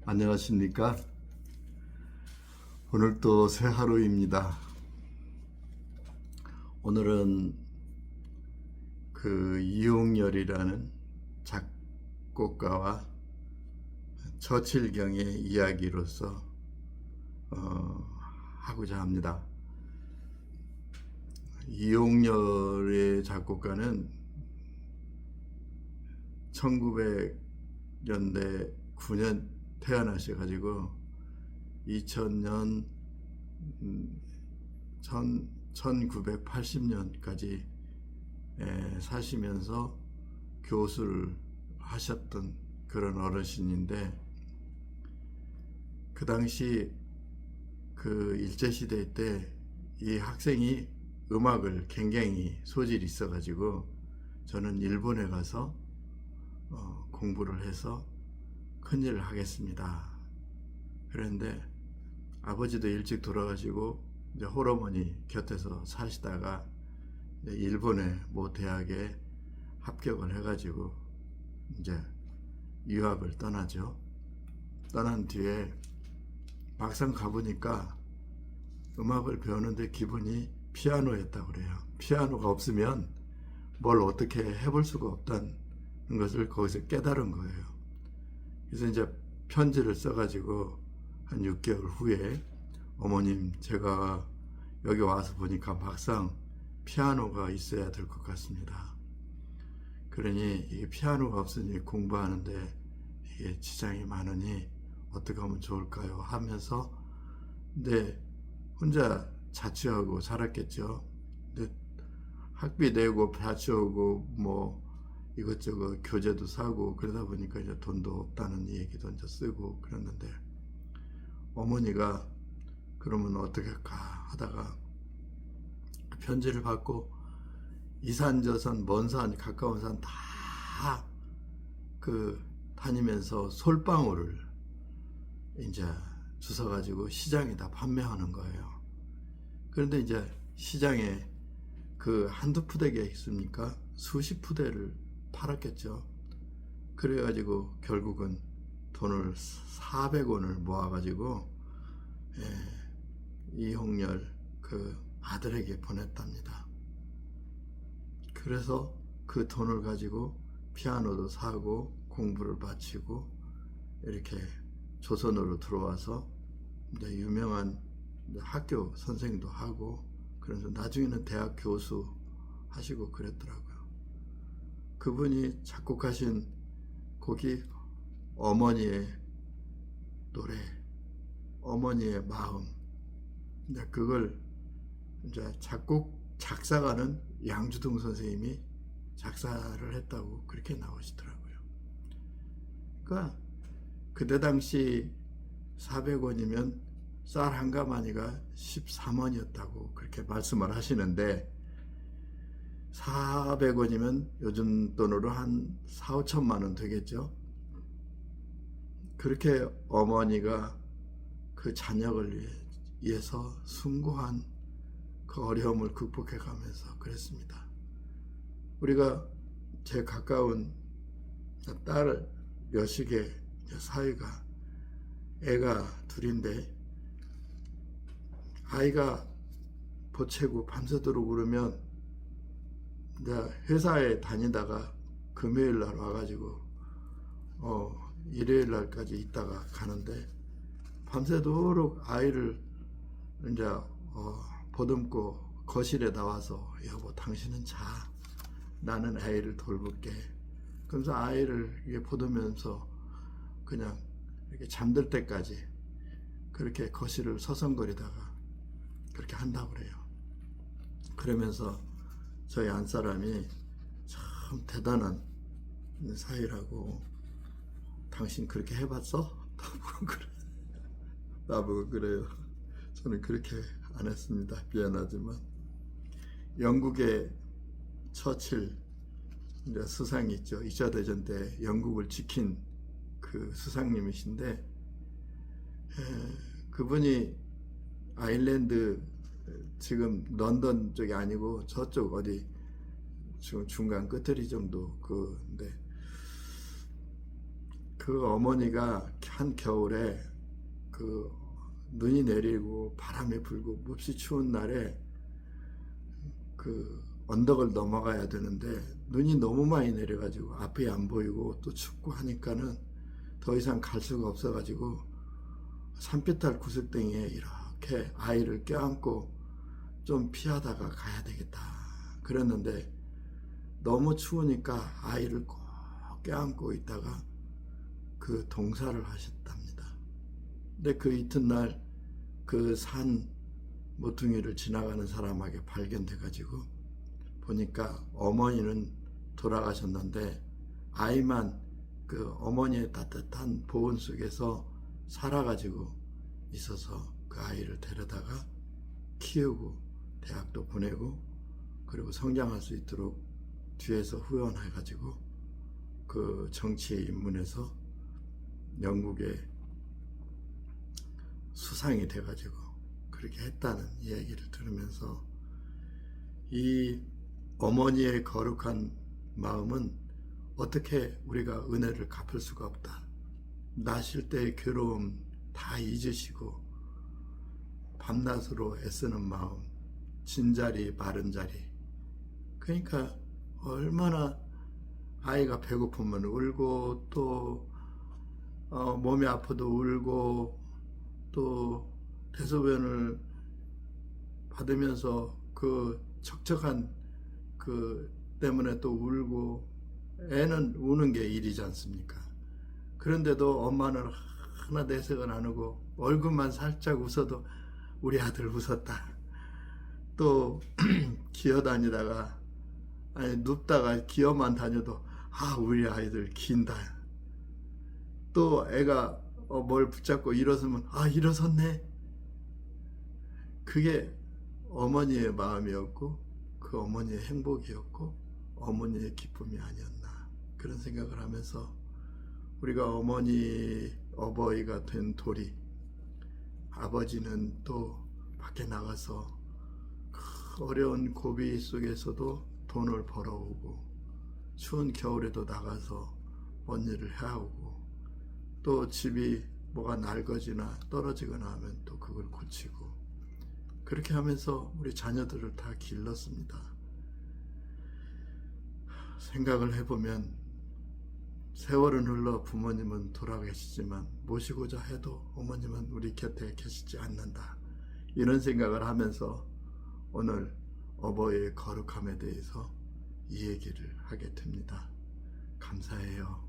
안녕하십니까? 오늘 또 새 하루입니다. 오늘은 그 이용렬이라는 작곡가와 처칠경의 이야기로서 하고자 합니다. 이용렬의 작곡가는 1900년대 9년 태어나셔가지고 2000년 1980년까지 사시면서 교수를 하셨던 그런 어르신인데, 그 당시 그 일제시대 때 이 학생이 음악을 굉장히 소질이 있어가지고 저는 일본에 가서 공부를 해서 큰일을 하겠습니다. 그런데 아버지도 일찍 돌아가시고 이제 홀어머니 곁에서 사시다가 이제 일본의 모 대학에 합격을 해가지고 이제 유학을 떠나죠. 떠난 뒤에 막상 가보니까 음악을 배우는데 기본이 피아노였다고 그래요. 피아노가 없으면 뭘 어떻게 해볼 수가 없다는 것을 거기서 깨달은 거예요. 그래서 이제 편지를 써가지고 한 6개월 후에 어머님, 제가 여기 와서 보니까 막상 피아노가 있어야 될 것 같습니다. 그러니 이 피아노가 없으니 공부하는데 이게 지장이 많으니 어떻게 하면 좋을까요? 하면서 근데 혼자 자취하고 살았겠죠. 근데 학비 내고 자취하고 뭐 이것저것 교재도 사고 그러다 보니까 이제 돈도 없다는 얘기도 이제 쓰고 그랬는데, 어머니가 그러면 어떻게 할까 하다가 편지를 받고 이산저산 먼 산 가까운 산 다 그 다니면서 솔방울을 이제 주워가지고 시장에다 판매하는 거예요. 그런데 이제 시장에 그 한두 푸대가 있습니까? 수십 푸대를 팔았겠죠. 그래가지고 결국은 돈을 400원을 모아가지고 이용렬 그 아들에게 보냈답니다. 그래서 그 돈을 가지고 피아노도 사고 공부를 마치고 이렇게 조선으로 들어와서 이제 유명한 학교 선생도 하고, 그래서 나중에는 대학 교수 하시고 그랬더라고요. 그분이 작곡하신 곡이 어머니의 노래, 어머니의 마음. 이제 그걸 이제 작사가는 양주동 선생님이 작사를 했다고 그렇게 나오시더라고요. 그러니까 그때 당시 400원이면 쌀 한 가마니가 13원이었다고 그렇게 말씀을 하시는데, 400원이면 요즘 돈으로 한 4, 5천만 원 되겠죠. 그렇게 어머니가 그 자녀를 위해서 숭고한 그 어려움을 극복해 가면서 그랬습니다. 우리가 제 가까운 딸 여식의 사위가 애가 둘인데, 아이가 보채고 밤새도록 울으면 내가 회사에 다니다가 금요일 날 와가지고 일요일 날까지 있다가 가는데, 밤새도록 아이를 이제 보듬고 거실에 나와서 여보 당신은 자, 나는 아이를 돌볼게. 그러면서 아이를 보듬으면서 그냥 이렇게 잠들 때까지 그렇게 거실을 서성거리다가 그렇게 한다고 그래요. 그러면서 저희 안사람이 참 대단한 사위라고, 당신 그렇게 해봤어? 나보고 그래요. 저는 그렇게 안 했습니다. 미안하지만. 영국의 처칠 이제 수상이 있죠. 2차 대전 때 영국을 지킨 그 수상님이신데, 그분이 아일랜드, 지금 런던 쪽이 아니고 저쪽 어디 지금 중간 끝트리 정도 근데 그 그 어머니가 한 겨울에 그 눈이 내리고 바람이 불고 몹시 추운 날에 그 언덕을 넘어가야 되는데 눈이 너무 많이 내려가지고 앞이 안 보이고 또 춥고 하니까는 더 이상 갈 수가 없어가지고 산비탈 구석탱이에 이렇게 아이를 껴안고 좀 피하다가 가야 되겠다 그랬는데 너무 추우니까 아이를 꼭 껴안고 있다가 그 동사를 하셨답니다. 근데 그 이튿날 그 산 모퉁이를 지나가는 사람에게 발견돼 가지고 보니까 어머니는 돌아가셨는데 아이만 그 어머니의 따뜻한 보온 속에서 살아가지고 있어서 그 아이를 데려다가 키우고 대학도 보내고 그리고 성장할 수 있도록 뒤에서 후원해가지고 그 정치에 입문해서 영국에 수상이 돼가지고 그렇게 했다는 이야기를 들으면서 이 어머니의 거룩한 마음은 어떻게 우리가 은혜를 갚을 수가 없다. 나실 때의 괴로움 다 잊으시고 밤낮으로 애쓰는 마음, 진자리 마른 자리. 그러니까 얼마나 아이가 배고프면 울고 또 몸이 아파도 울고 또 대소변을 받으면서 그 척척한 그 때문에 또 울고 애는 우는 게 일이지 않습니까? 그런데도 엄마는 하나 내색은 안 하고 얼굴만 살짝 웃어도 우리 아들 웃었다. 또 기어다니다가 아니 눕다가 기어만 다녀도 아 우리 아이들 긴다. 또 애가 뭘 붙잡고 일어서면 아 일어섰네. 그게 어머니의 마음이었고 그 어머니의 행복이었고 어머니의 기쁨이 아니었나 그런 생각을 하면서 우리가 어머니 어버이가 된 도리 아버지는 또 밖에 나가서 그 어려운 고비 속에서도 돈을 벌어오고 추운 겨울에도 나가서 뭔 일을 해오고 또 집이 뭐가 낡아지나 떨어지거나 하면 또 그걸 고치고 그렇게 하면서 우리 자녀들을 다 길렀습니다. 생각을 해보면 세월은 흘러 부모님은 돌아가시지만 모시고자 해도 어머님은 우리 곁에 계시지 않는다. 이런 생각을 하면서 오늘 어버이의 거룩함에 대해서 이 얘기를 하게 됩니다. 감사해요.